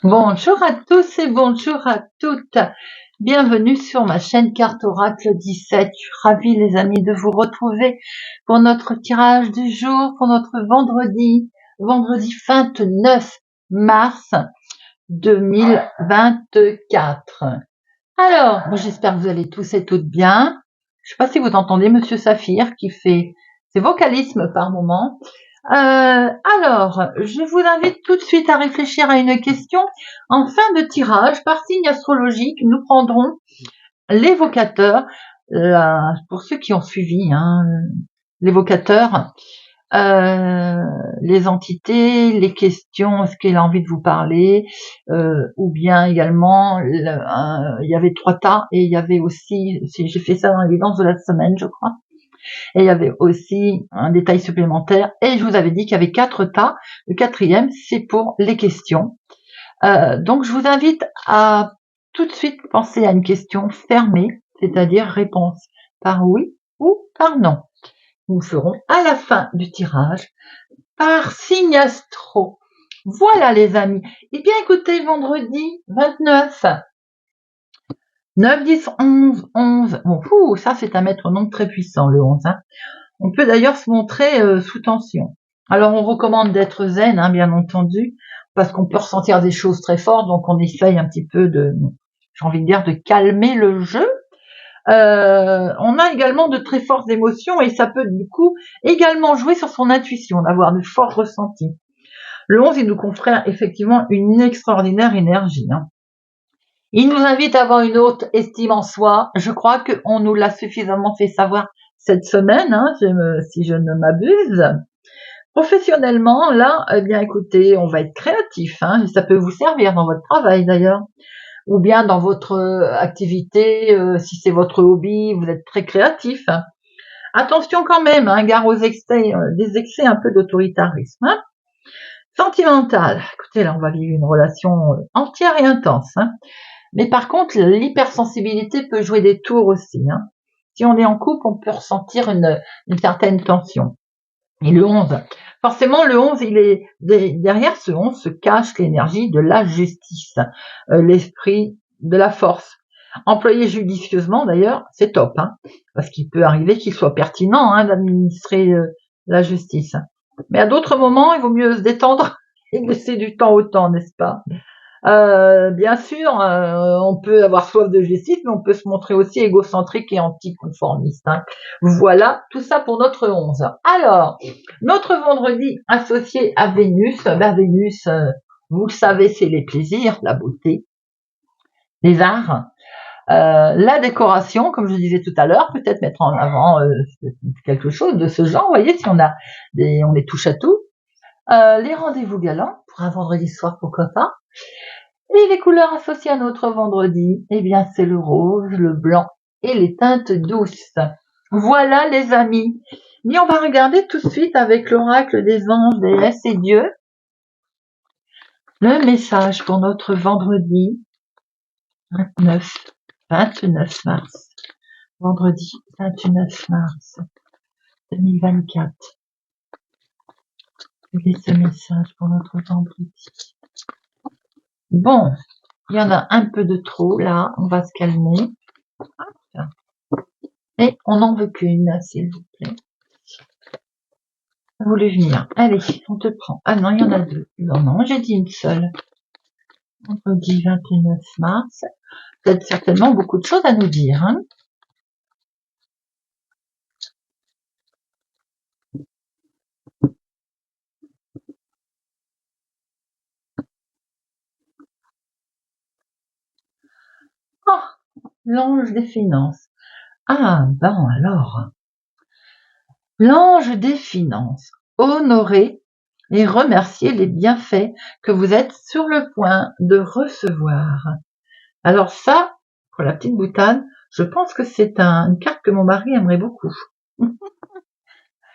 Bonjour à tous et bonjour à toutes. Bienvenue sur ma chaîne Carte Oracle 17. Je suis ravie les amis de vous retrouver pour notre tirage du jour, pour notre vendredi 29 mars 2024. Alors, j'espère que vous allez tous et toutes bien. Je ne sais pas si vous entendez Monsieur Saphir qui fait ses vocalismes par moment. Alors, je vous invite tout de suite à réfléchir à une question. En fin de tirage, par signe astrologique, nous prendrons l'évocateur, pour ceux qui ont suivi l'évocateur, les entités, les questions, est-ce qu'il a envie de vous parler, ou bien également, il y avait 3 tas, et il y avait aussi, si j'ai fait ça dans l'évidence de la semaine, je crois, et il y avait aussi un détail supplémentaire, et je vous avais dit qu'il y avait 4 tas, le 4e c'est pour les questions. Donc je vous invite à tout de suite penser à une question fermée, c'est-à-dire réponse par oui ou par non. Nous ferons à la fin du tirage par signe astro. Voilà les amis. Eh bien écoutez, vendredi 29, 9, 10, 11, 11. Bon, ça c'est un métronome très puissant le 11. On peut d'ailleurs se montrer sous tension. Alors on recommande d'être zen, bien entendu, parce qu'on peut ressentir des choses très fortes, donc on essaye un petit peu j'ai envie de dire, de calmer le jeu. On a également de très fortes émotions et ça peut du coup également jouer sur son intuition, d'avoir de forts ressentis. Le 11, il nous confère effectivement une extraordinaire énergie. Il nous invite à avoir une haute estime en soi. Je crois qu'on nous l'a suffisamment fait savoir cette semaine, si je ne m'abuse. Professionnellement, là, eh bien, écoutez, on va être créatif. Ça peut vous servir dans votre travail d'ailleurs, ou bien dans votre activité, si c'est votre hobby, vous êtes très créatif. Attention quand même, gare aux excès, des excès un peu d'autoritarisme. Sentimental, écoutez, là, on va vivre une relation entière et intense. Mais par contre, l'hypersensibilité peut jouer des tours aussi. Si on est en couple, on peut ressentir une certaine tension. Et le 11, forcément, le 11, derrière ce 11 se cache l'énergie de la justice, l'esprit de la force. Employé judicieusement, d'ailleurs, c'est top, parce qu'il peut arriver qu'il soit pertinent d'administrer la justice. Mais à d'autres moments, il vaut mieux se détendre et laisser du temps au temps, n'est-ce pas ? Bien sûr, on peut avoir soif de justice, mais on peut se montrer aussi égocentrique et anticonformiste. Voilà, tout ça pour notre 11. Alors, notre vendredi associé à Vénus, Vénus, vous le savez, c'est les plaisirs, la beauté, les arts, la décoration, comme je disais tout à l'heure, peut-être mettre en avant quelque chose de ce genre, vous voyez, si on est touche à tout. Les rendez-vous galants, pour un vendredi soir, pourquoi pas. Et les couleurs associées à notre vendredi, eh bien c'est le rose, le blanc et les teintes douces. Voilà les amis. Mais on va regarder tout de suite avec l'oracle des anges, déesses et dieux le message pour notre vendredi 29 mars. Vendredi 29 mars 2024. Quel est ce message pour notre vendredi? Bon, il y en a un peu de trop là, on va se calmer. Et on n'en veut qu'une, s'il vous plaît. Vous voulez venir? Allez, on te prend. Ah non, il y en a 2. Non, j'ai dit une seule. Vendredi 29 mars. Peut-être certainement beaucoup de choses à nous dire. Oh, l'ange des finances. Ah, bon alors. L'ange des finances. Honorer et remercier les bienfaits que vous êtes sur le point de recevoir. Alors ça, pour la petite boutade, je pense que c'est une carte que mon mari aimerait beaucoup.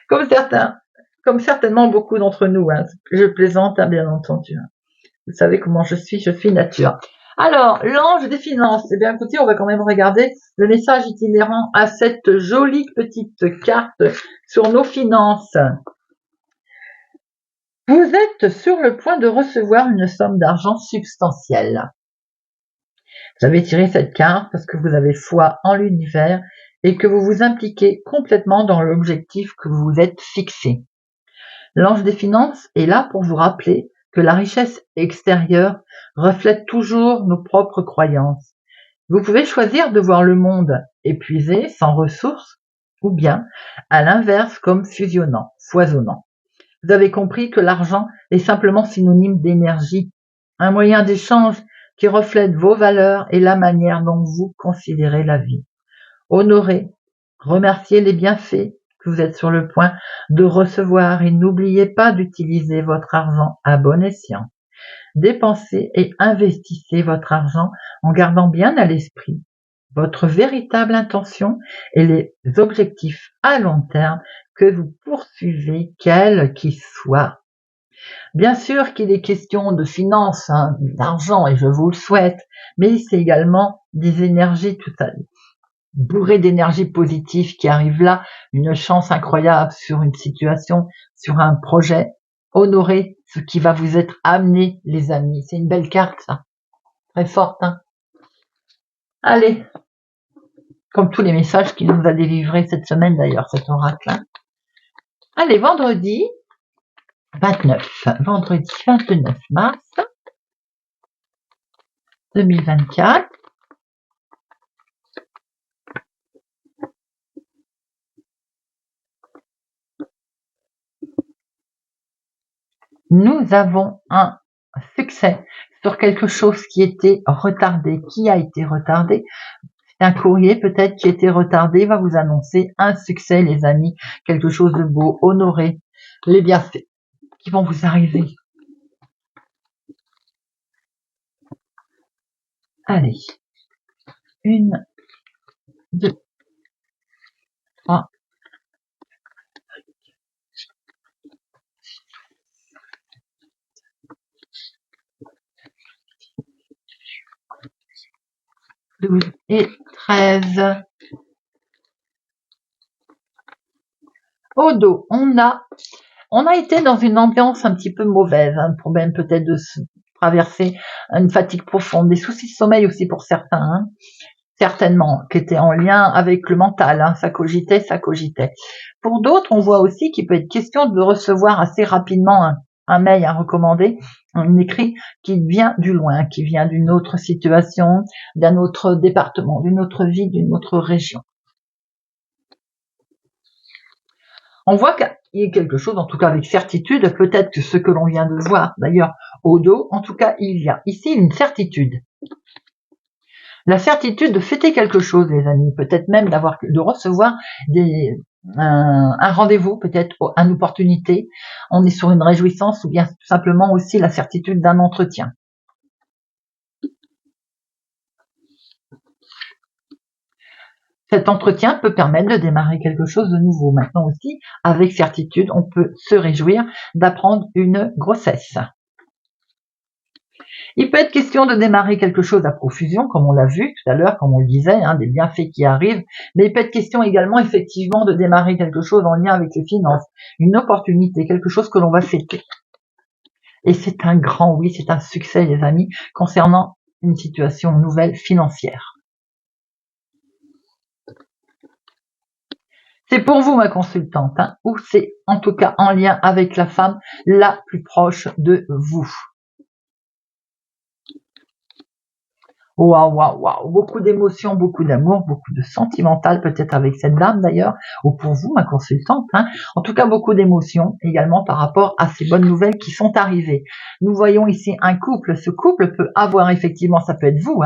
Comme certainement beaucoup d'entre nous. Je plaisante, bien entendu. Vous savez comment je suis nature. Alors, l'ange des finances. Eh bien, écoutez, on va quand même regarder le message itinérant à cette jolie petite carte sur nos finances. Vous êtes sur le point de recevoir une somme d'argent substantielle. Vous avez tiré cette carte parce que vous avez foi en l'univers et que vous vous impliquez complètement dans l'objectif que vous vous êtes fixé. L'ange des finances est là pour vous rappeler que la richesse extérieure reflète toujours nos propres croyances. Vous pouvez choisir de voir le monde épuisé, sans ressources, ou bien, à l'inverse, comme fusionnant, foisonnant. Vous avez compris que l'argent est simplement synonyme d'énergie, un moyen d'échange qui reflète vos valeurs et la manière dont vous considérez la vie. Honorez, remerciez les bienfaits que vous êtes sur le point de recevoir et n'oubliez pas d'utiliser votre argent à bon escient. Dépensez et investissez votre argent en gardant bien à l'esprit votre véritable intention et les objectifs à long terme que vous poursuivez, quels qu'ils soient. Bien sûr qu'il est question de finances, d'argent, et je vous le souhaite, mais c'est également des énergies tout à bourrées d'énergie positive qui arrivent là, une chance incroyable sur une situation, sur un projet. Honorez ce qui va vous être amené, les amis. C'est une belle carte, ça. Très forte, hein. Allez, comme tous les messages qu'il nous a délivrés cette semaine d'ailleurs, cet oracle. Allez, vendredi 29 mars 2024. Nous avons un succès sur quelque chose qui était retardé, qui a été retardé. C'est un courrier peut-être qui a été retardé, va vous annoncer un succès, les amis, quelque chose de beau. Honorez les bienfaits qui vont vous arriver. Allez, 1, 2, 3, 12 et 13. Au dos, on a été dans une ambiance un petit peu mauvaise, un problème peut-être de traverser une fatigue profonde, des soucis de sommeil aussi pour certains, certainement, qui étaient en lien avec le mental, ça cogitait. Pour d'autres, on voit aussi qu'il peut être question de recevoir assez rapidement un mail à recommander, un écrit qui vient du loin, qui vient d'une autre situation, d'un autre département, d'une autre ville, d'une autre région. On voit qu'il y a quelque chose, en tout cas avec certitude, peut-être que ce que l'on vient de voir d'ailleurs au dos, en tout cas il y a ici une certitude. La certitude de fêter quelque chose, les amis, peut-être même de recevoir un rendez-vous, peut-être une opportunité. On est sur une réjouissance ou bien tout simplement aussi la certitude d'un entretien. Cet entretien peut permettre de démarrer quelque chose de nouveau. Maintenant aussi, avec certitude, on peut se réjouir d'apprendre une grossesse. Il peut être question de démarrer quelque chose à profusion, comme on l'a vu tout à l'heure, comme on le disait, des bienfaits qui arrivent, mais il peut être question également effectivement de démarrer quelque chose en lien avec les finances, une opportunité, quelque chose que l'on va fêter. Et c'est un grand oui, c'est un succès les amis, concernant une situation nouvelle financière. C'est pour vous ma consultante, ou c'est en tout cas en lien avec la femme la plus proche de vous. Waouh, beaucoup d'émotions, beaucoup d'amour, beaucoup de sentimental peut-être avec cette dame d'ailleurs, ou pour vous ma consultante, en tout cas beaucoup d'émotions également par rapport à ces bonnes nouvelles qui sont arrivées. Nous voyons ici un couple, ce couple peut avoir effectivement, ça peut être vous,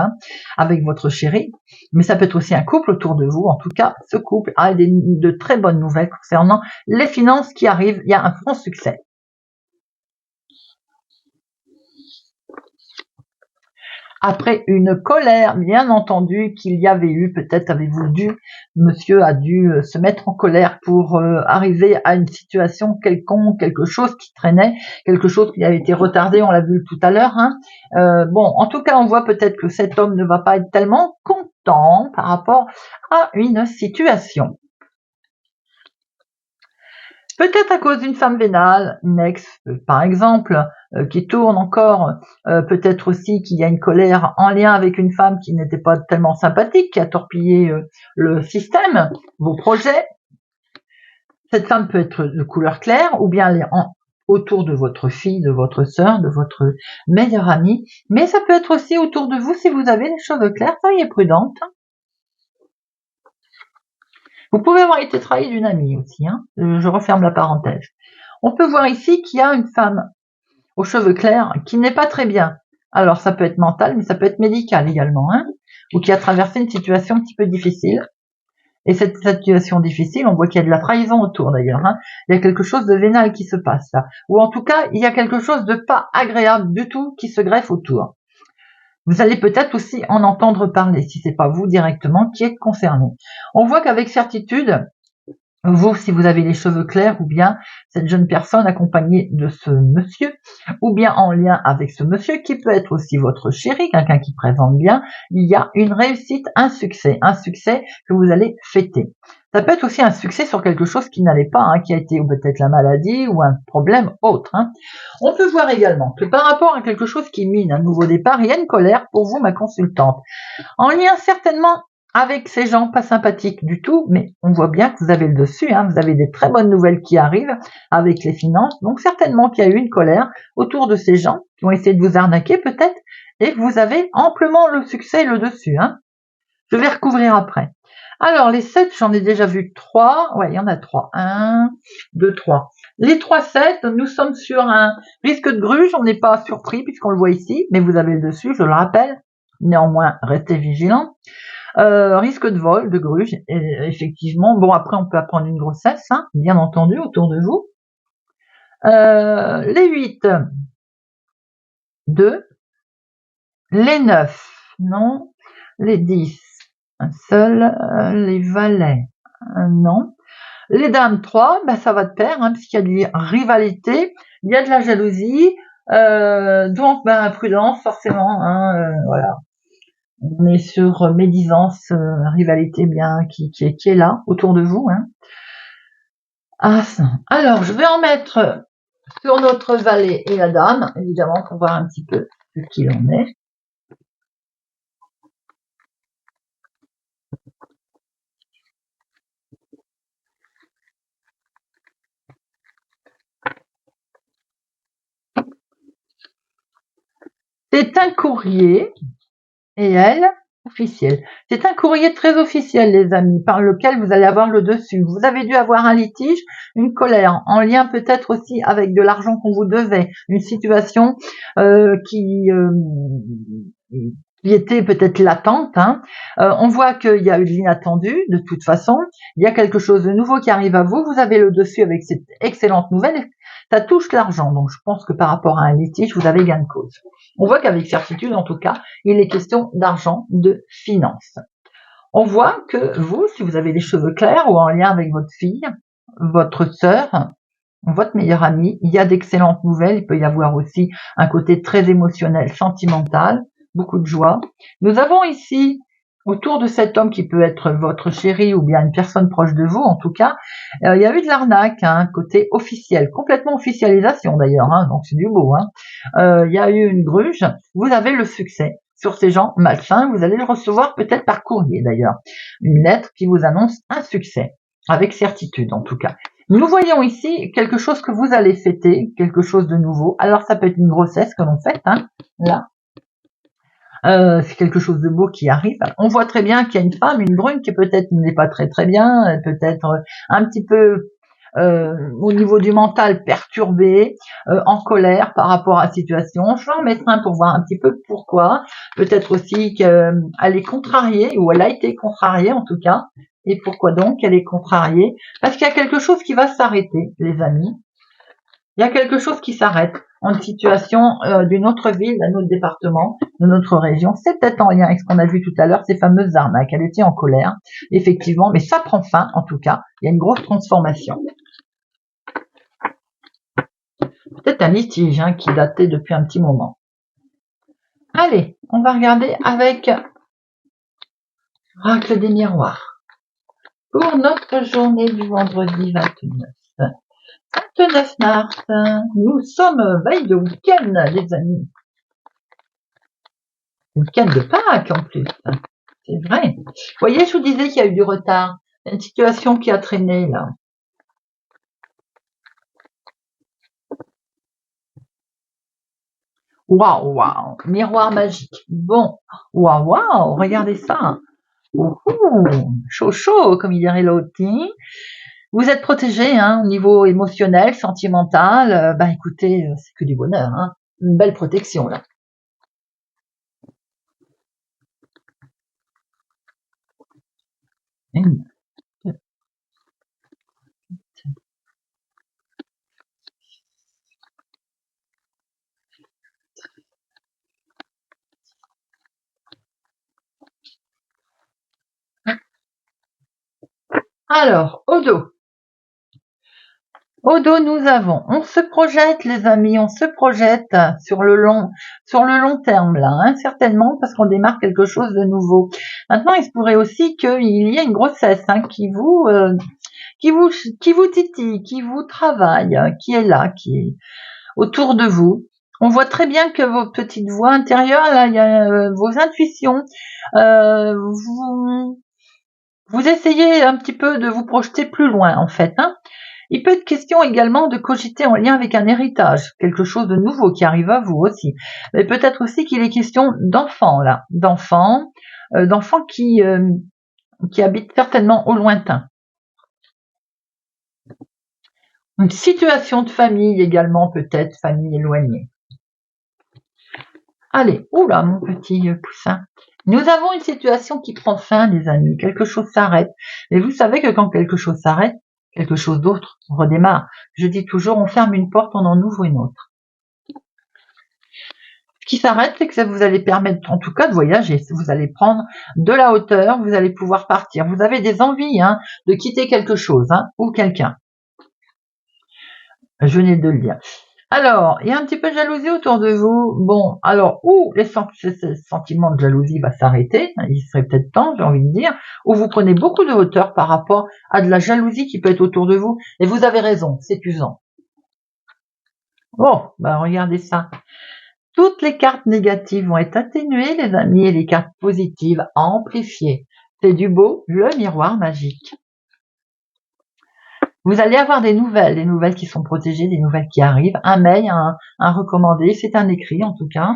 avec votre chéri, mais ça peut être aussi un couple autour de vous, en tout cas ce couple a de très bonnes nouvelles concernant les finances qui arrivent, il y a un franc succès. Après une colère, bien entendu, qu'il y avait eu, peut-être monsieur a dû se mettre en colère pour arriver à une situation quelconque, quelque chose qui traînait, quelque chose qui avait été retardé, on l'a vu tout à l'heure. En tout cas, on voit peut-être que cet homme ne va pas être tellement content par rapport à une situation. Peut-être à cause d'une femme vénale, une ex, par exemple, qui tourne encore. Peut-être aussi qu'il y a une colère en lien avec une femme qui n'était pas tellement sympathique, qui a torpillé le système, vos projets. Cette femme peut être de couleur claire ou bien autour de votre fille, de votre sœur, de votre meilleure amie. Mais ça peut être aussi autour de vous si vous avez les cheveux clairs. Soyez prudente. Vous pouvez avoir été trahi d'une amie aussi. Je referme la parenthèse. On peut voir ici qu'il y a une femme aux cheveux clairs qui n'est pas très bien. Alors ça peut être mental, mais ça peut être médical également, ou qui a traversé une situation un petit peu difficile. Et cette situation difficile, on voit qu'il y a de la trahison autour d'ailleurs. Il y a quelque chose de vénal qui se passe là. Ou en tout cas, il y a quelque chose de pas agréable du tout qui se greffe autour. Vous allez peut-être aussi en entendre parler, si c'est pas vous directement qui êtes concerné. On voit qu'avec certitude, vous, si vous avez les cheveux clairs, ou bien cette jeune personne accompagnée de ce monsieur, ou bien en lien avec ce monsieur, qui peut être aussi votre chéri, quelqu'un qui présente bien, il y a une réussite, un succès que vous allez fêter. Ça peut être aussi un succès sur quelque chose qui n'allait pas, qui a été ou peut-être la maladie ou un problème autre. On peut voir également que par rapport à quelque chose qui mine un nouveau départ, il y a une colère pour vous, ma consultante, en lien certainement avec ces gens pas sympathiques du tout, mais on voit bien que vous avez le dessus, vous avez des très bonnes nouvelles qui arrivent avec les finances, donc certainement qu'il y a eu une colère autour de ces gens qui ont essayé de vous arnaquer peut-être, et que vous avez amplement le succès et le dessus. Je vais recouvrir après. Alors les 7, j'en ai déjà vu 3, ouais, il y en a 3, 1, 2, 3. Les 3 7, nous sommes sur un risque de gruge, on n'est pas surpris puisqu'on le voit ici, mais vous avez le dessus, je le rappelle, néanmoins restez vigilants. Risque de vol, de gruge, effectivement. Bon, après, on peut apprendre une grossesse, bien entendu, autour de vous. Les 8, 2. Les 9, non. Les 10, un seul. Les valets, non. Les dames, 3, ça va de pair, puisqu'il y a de la rivalité, il y a de la jalousie, donc, prudence, forcément, voilà. On est sur médisance, rivalité bien qui est là autour de vous. Alors, je vais en mettre sur notre valet et la dame, évidemment, pour voir un petit peu de qui on est. C'est un courrier, et elle, officiel. C'est un courrier très officiel, les amis, par lequel vous allez avoir le dessus. Vous avez dû avoir un litige, une colère, en lien peut-être aussi avec de l'argent qu'on vous devait, une situation qui était peut-être latente. On voit qu'il y a eu de l'inattendu, de toute façon. Il y a quelque chose de nouveau qui arrive à vous. Vous avez le dessus avec cette excellente nouvelle. Ça touche l'argent. Donc, je pense que par rapport à un litige, vous avez gain de cause. On voit qu'avec certitude, en tout cas, il est question d'argent, de finances. On voit que vous, si vous avez les cheveux clairs ou en lien avec votre fille, votre sœur, votre meilleure amie, il y a d'excellentes nouvelles. Il peut y avoir aussi un côté très émotionnel, sentimental, beaucoup de joie. Nous avons ici, autour de cet homme qui peut être votre chéri ou bien une personne proche de vous, en tout cas, il y a eu de l'arnaque, côté officiel, complètement officialisation d'ailleurs, donc c'est du beau. Il y a eu une gruge, vous avez le succès sur ces gens malsains, vous allez le recevoir peut-être par courrier d'ailleurs, une lettre qui vous annonce un succès, avec certitude en tout cas. Nous voyons ici quelque chose que vous allez fêter, quelque chose de nouveau. Alors ça peut être une grossesse que l'on fête, là. C'est quelque chose de beau qui arrive. On voit très bien qu'il y a une femme, une brune, qui peut-être n'est pas très très bien, peut-être un petit peu au niveau du mental perturbée, en colère par rapport à la situation. Je vais en mettre un pour voir un petit peu pourquoi. Peut-être aussi qu'elle est contrariée, ou elle a été contrariée en tout cas. Et pourquoi donc elle est contrariée? Parce qu'il y a quelque chose qui va s'arrêter, les amis. Il y a quelque chose qui s'arrête en situation d'une autre ville, d'un autre département, de notre région. C'est peut-être en lien avec ce qu'on a vu tout à l'heure, ces fameuses arnaques. Elle était en colère, effectivement, mais ça prend fin en tout cas. Il y a une grosse transformation. Peut-être un litige qui datait depuis un petit moment. Allez, on va regarder avec l'oracle des miroirs. Pour notre journée du vendredi 29. 29 mars, nous sommes veille de week-end, les amis. Week-end de Pâques en plus, c'est vrai. Vous voyez, je vous disais qu'il y a eu du retard. Il y a une situation qui a traîné là. Waouh, waouh, miroir magique. Bon, waouh, waouh, regardez ça. Chaud, chaud, comme il dirait l'autre. Vous êtes protégé hein, au niveau émotionnel, sentimental. Bah écoutez, c'est que du bonheur. Hein. Une belle protection là. Alors, au dos. Au dos, nous avons, on se projette, les amis, on se projette sur le long terme, là, hein, certainement, parce qu'on démarre quelque chose de nouveau. Maintenant, il se pourrait aussi qu'il y ait une grossesse, hein, qui vous titille, qui vous travaille, qui est là, qui est autour de vous. On voit très bien que vos petites voix intérieures, là, il y a vos intuitions, vous essayez un petit peu de vous projeter plus loin, en fait, hein. Il peut être question également de cogiter en lien avec un héritage, quelque chose de nouveau qui arrive à vous aussi. Mais peut-être aussi qu'il est question d'enfants là, d'enfants qui habitent certainement au lointain. Une situation de famille également peut-être, famille éloignée. Allez, oula mon petit poussin. Nous avons une situation qui prend fin, les amis. Quelque chose s'arrête. Et vous savez que quand quelque chose s'arrête, quelque chose d'autre redémarre. Je dis toujours, on ferme une porte, on en ouvre une autre. Ce qui s'arrête, c'est que ça vous allez permettre, en tout cas, de voyager. Vous allez prendre de la hauteur, vous allez pouvoir partir. Vous avez des envies hein, de quitter quelque chose hein, ou quelqu'un. Je venais de le dire. Alors, il y a un petit peu de jalousie autour de vous. Bon, alors, où les sentiments de jalousie va s'arrêter, il serait peut-être temps, j'ai envie de dire, ou vous prenez beaucoup de hauteur par rapport à de la jalousie qui peut être autour de vous. Et vous avez raison, c'est usant. Bon, bah regardez ça. Toutes les cartes négatives vont être atténuées, les amis, et les cartes positives amplifiées. C'est du beau, le miroir magique. Vous allez avoir des nouvelles qui sont protégées, des nouvelles qui arrivent, un mail, un recommandé, c'est un écrit en tout cas,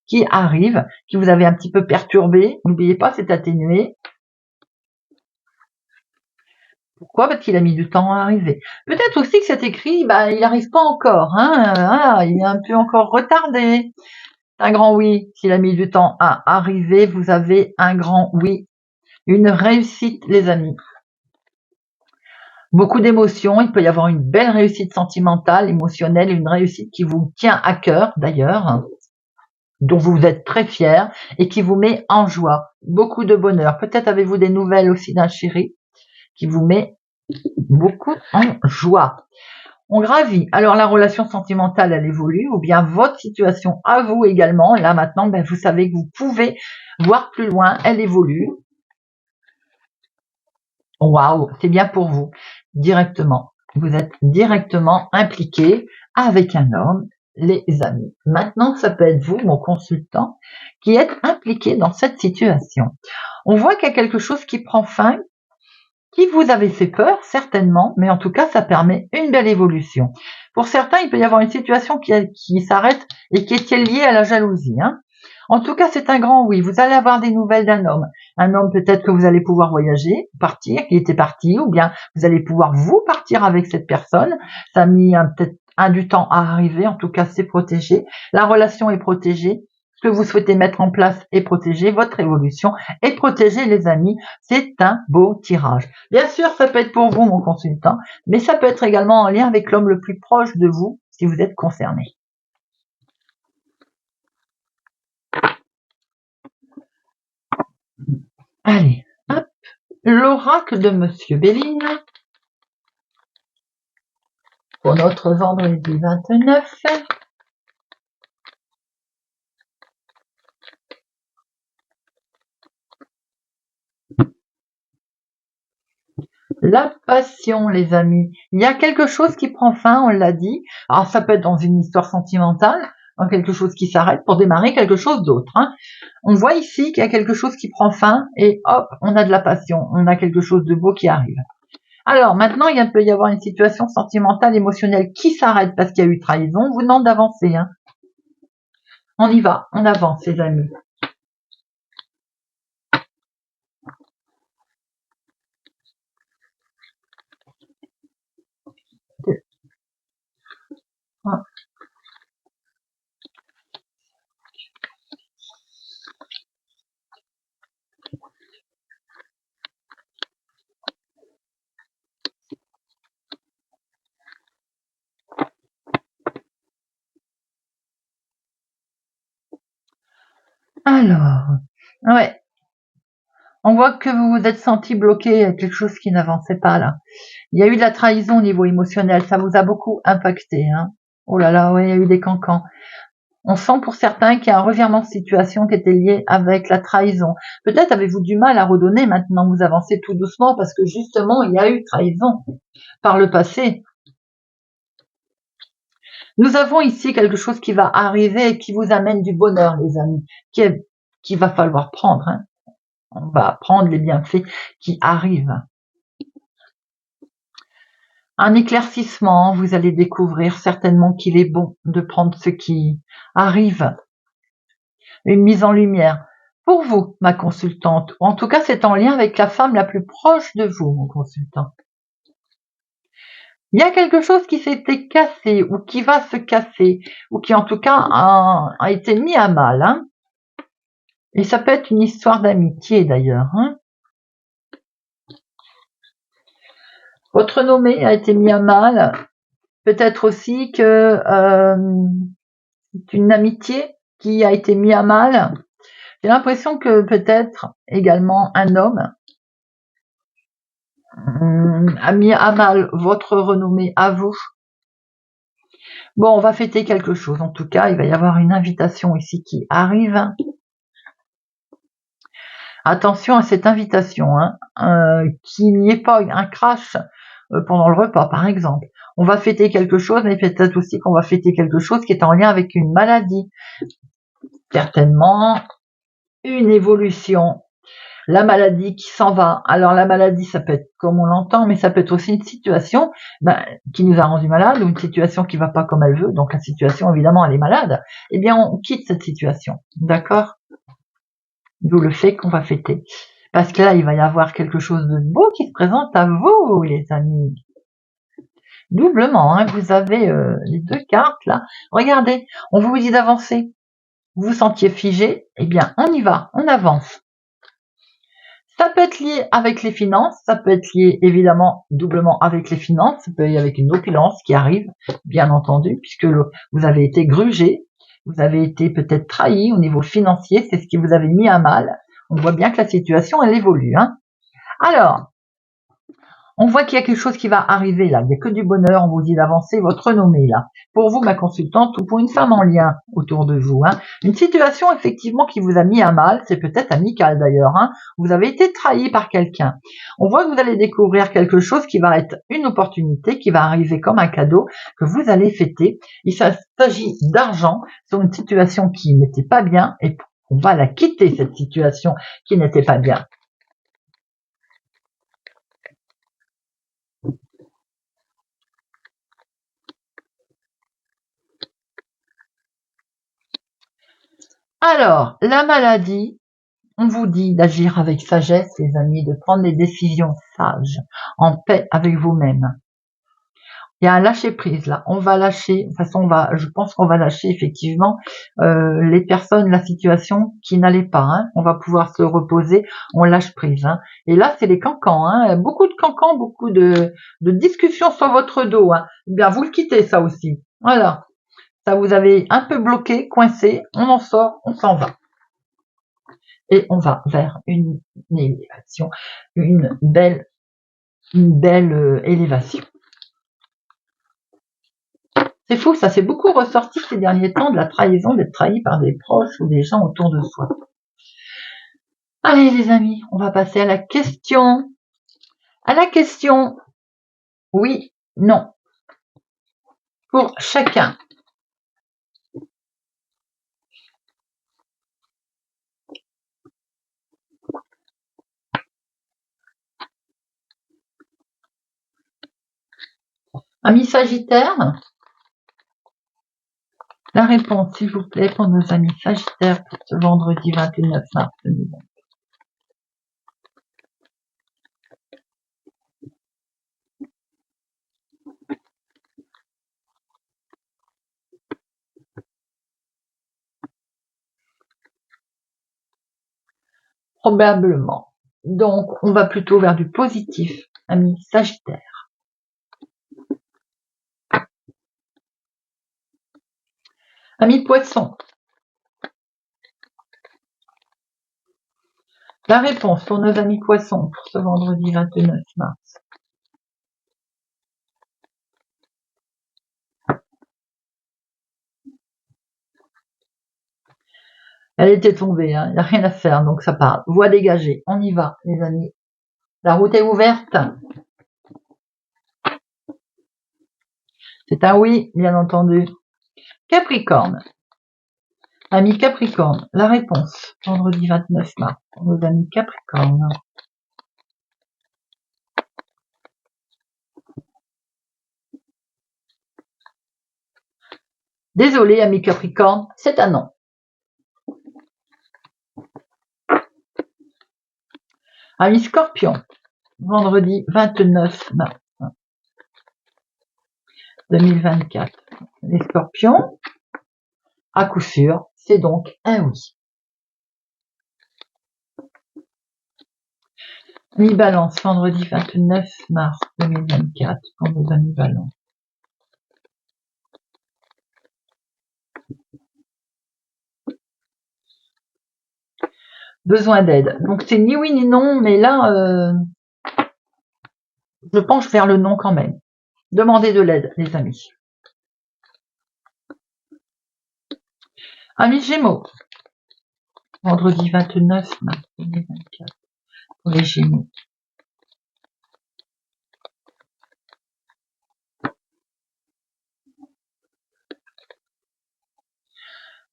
qui arrive, qui vous avait un petit peu perturbé. N'oubliez pas, c'est atténué. Pourquoi? Parce qu'il a mis du temps à arriver. Peut-être aussi que cet écrit, bah, il n'arrive pas encore, hein, il est un peu encore retardé. Un grand oui, s'il a mis du temps à arriver, vous avez un grand oui. Une réussite, les amis. Beaucoup d'émotions, il peut y avoir une belle réussite sentimentale, émotionnelle, une réussite qui vous tient à cœur d'ailleurs, dont vous êtes très fier et qui vous met en joie. Beaucoup de bonheur. Peut-être avez-vous des nouvelles aussi d'un chéri qui vous met beaucoup en joie. On gravit. Alors la relation sentimentale, elle évolue, ou bien votre situation à vous également. Là maintenant, ben, vous savez que vous pouvez voir plus loin, elle évolue. Waouh, c'est bien pour vous, directement. Vous êtes directement impliqué avec un homme, les amis. Maintenant, ça peut être vous, mon consultant, qui êtes impliqué dans cette situation. On voit qu'il y a quelque chose qui prend fin, qui vous avait fait peur, certainement, mais en tout cas, ça permet une belle évolution. Pour certains, il peut y avoir une situation qui s'arrête et qui est liée à la jalousie. Hein. En tout cas, c'est un grand oui. Vous allez avoir des nouvelles d'un homme. Un homme peut-être que vous allez pouvoir voyager, partir, qui était parti, ou bien vous allez pouvoir vous partir avec cette personne. Ça a mis peut-être du temps à arriver. En tout cas, c'est protégé. La relation est protégée. Ce que vous souhaitez mettre en place est protégé. Votre évolution est protégée, les amis. C'est un beau tirage. Bien sûr, ça peut être pour vous, mon consultant, mais ça peut être également en lien avec l'homme le plus proche de vous, si vous êtes concerné. Allez, hop, l'oracle de Monsieur Béline pour notre vendredi 29. La passion, les amis. Il y a quelque chose qui prend fin, on l'a dit. Alors, ça peut être dans une histoire sentimentale, dans quelque chose qui s'arrête pour démarrer quelque chose d'autre. Hein. On voit ici qu'il y a quelque chose qui prend fin et hop, on a de la passion. On a quelque chose de beau qui arrive. Alors, maintenant, il peut y avoir une situation sentimentale, émotionnelle qui s'arrête parce qu'il y a eu trahison. On vous demande d'avancer. Hein. On y va, on avance, les amis. Alors, ouais. On voit que vous vous êtes senti bloqué, quelque chose qui n'avançait pas là. Il y a eu de la trahison au niveau émotionnel, ça vous a beaucoup impacté. Hein. Oh là là, ouais, il y a eu des cancans. On sent pour certains qu'il y a un revirement de situation qui était lié avec la trahison. Peut-être avez-vous du mal à redonner maintenant, vous avancez tout doucement parce que justement, il y a eu trahison par le passé. Nous avons ici quelque chose qui va arriver et qui vous amène du bonheur, les amis, qui va falloir prendre. Hein. On va prendre les bienfaits qui arrivent. Un éclaircissement, vous allez découvrir certainement qu'il est bon de prendre ce qui arrive. Une mise en lumière. Pour vous, ma consultante, en tout cas c'est en lien avec la femme la plus proche de vous, mon consultant. Il y a quelque chose qui s'était cassé ou qui va se casser ou qui en tout cas a été mis à mal. Hein. Et ça peut être une histoire d'amitié d'ailleurs. Hein. Votre renommée a été mis à mal. Peut-être aussi que c'est une amitié qui a été mise à mal. J'ai l'impression que peut-être également un homme a mis à mal votre renommée à vous. Bon, on va fêter quelque chose. En tout cas, il va y avoir une invitation ici qui arrive. Attention à cette invitation, hein, qu'il n'y ait pas un crash pendant le repas, par exemple. On va fêter quelque chose, mais peut-être aussi qu'on va fêter quelque chose qui est en lien avec une maladie. Certainement une évolution. La maladie qui s'en va. Alors la maladie, ça peut être comme on l'entend, mais ça peut être aussi une situation qui nous a rendu malade ou une situation qui va pas comme elle veut. Donc la situation, évidemment, elle est malade. Eh bien, on quitte cette situation. D'accord? D'où le fait qu'on va fêter. Parce que là, il va y avoir quelque chose de beau qui se présente à vous, les amis. Doublement, hein, vous avez les deux cartes là. Regardez, on vous dit d'avancer. Vous vous sentiez figé, eh bien, on y va, on avance. Ça peut être lié avec les finances, ça peut être lié évidemment doublement avec les finances, ça peut être lié avec une opulence qui arrive, bien entendu, puisque vous avez été grugé, vous avez été peut-être trahi au niveau financier, c'est ce qui vous avait mis à mal. On voit bien que la situation, elle évolue. Hein. Alors, on voit qu'il y a quelque chose qui va arriver là. Il n'y a que du bonheur, on vous dit d'avancer votre renommée là. Pour vous, ma consultante, ou pour une femme en lien autour de vous. Hein. Une situation effectivement qui vous a mis à mal, c'est peut-être amical d'ailleurs. Hein. Vous avez été trahi par quelqu'un. On voit que vous allez découvrir quelque chose qui va être une opportunité, qui va arriver comme un cadeau, que vous allez fêter. Il s'agit d'argent sur une situation qui n'était pas bien et on va la quitter, cette situation qui n'était pas bien. Alors, la maladie, on vous dit d'agir avec sagesse, les amis, de prendre des décisions sages, en paix avec vous-même. Il y a un lâcher prise là. On va lâcher. De toute façon, je pense qu'on va lâcher effectivement les personnes, la situation qui n'allait pas. Hein. On va pouvoir se reposer. On lâche prise. Hein. Et là, c'est les cancans. Hein. Beaucoup de cancans, beaucoup de discussions sur votre dos. Hein. Eh bien, vous le quittez ça aussi. Voilà. Ça vous avez un peu bloqué, coincé. On en sort, on s'en va. Et on va vers une élévation, une belle élévation. C'est fou, ça s'est beaucoup ressorti ces derniers temps de la trahison, d'être trahi par des proches ou des gens autour de soi. Allez les amis, on va passer à la question. À la question oui, non, pour chacun. Amis Sagittaire, la réponse, s'il vous plaît, pour nos amis Sagittaires pour ce vendredi 29 mars 2020. Probablement. Donc, on va plutôt vers du positif, amis Sagittaire. Amis Poissons, la réponse pour nos amis Poissons pour ce vendredi 29 mars. Elle était tombée, il n'y a rien à faire, donc ça part. Voie dégagée, on y va, les amis. La route est ouverte. C'est un oui, bien entendu. Capricorne. Amis Capricorne, la réponse, vendredi 29 mars, pour nos amis Capricorne. Désolé, amis Capricorne, c'est un non. Amis Scorpion, vendredi 29 mars 2024. Les Scorpions, à coup sûr, c'est donc un oui. Amis Balance, vendredi 29 mars 2024, pour nos amis Balance. Besoin d'aide. Donc c'est ni oui ni non, mais là, je penche vers le non quand même. Demandez de l'aide, les amis. Amis Gémeaux, vendredi 29 mars 2024, pour les Gémeaux.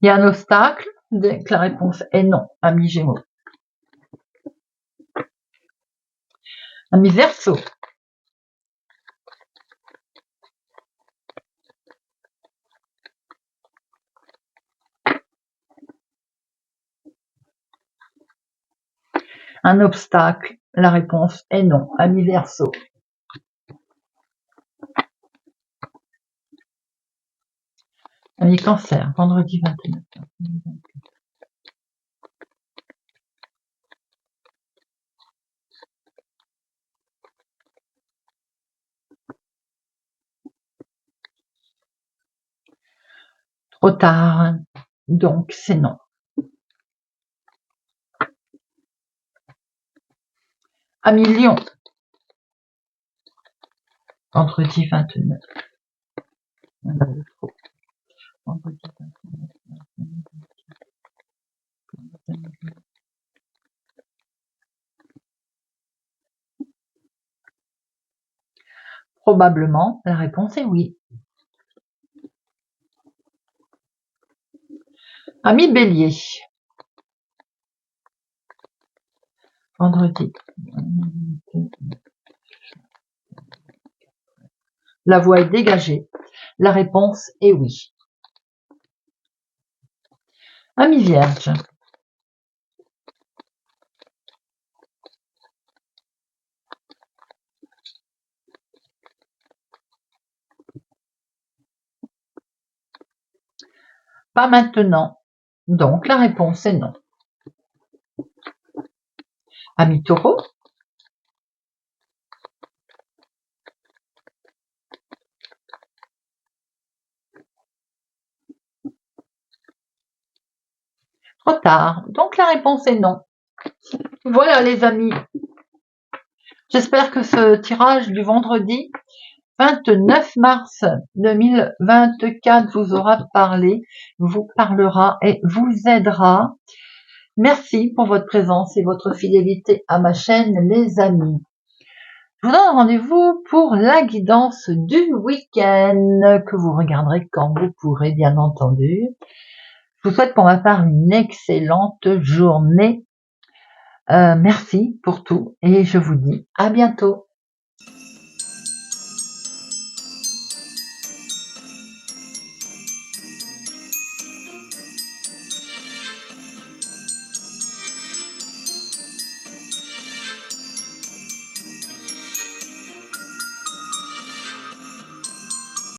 Il y a un obstacle, dès que la réponse est non, amis Gémeaux. Amis Verseau, un obstacle, la réponse est non, amis Verseau. Amis Cancer, vendredi 29 mars 2024. Trop tard, donc c'est non. Amis Lion, vendredi 29. Vendredi 29 mars 2024. Probablement, la réponse est oui. Amis Bélier, vendredi. La voie est dégagée. La réponse est oui. Amis Vierge, pas maintenant. Donc la réponse est non. Amis Taureau, trop tard. Donc la réponse est non. Voilà les amis. J'espère que ce tirage du vendredi 29 mars 2024 vous aura parlé, vous parlera et vous aidera. Merci pour votre présence et votre fidélité à ma chaîne, les amis. Je vous donne rendez-vous pour la guidance du week-end que vous regarderez quand vous pourrez, bien entendu. Je vous souhaite pour ma part une excellente journée. Merci pour tout et je vous dis à bientôt.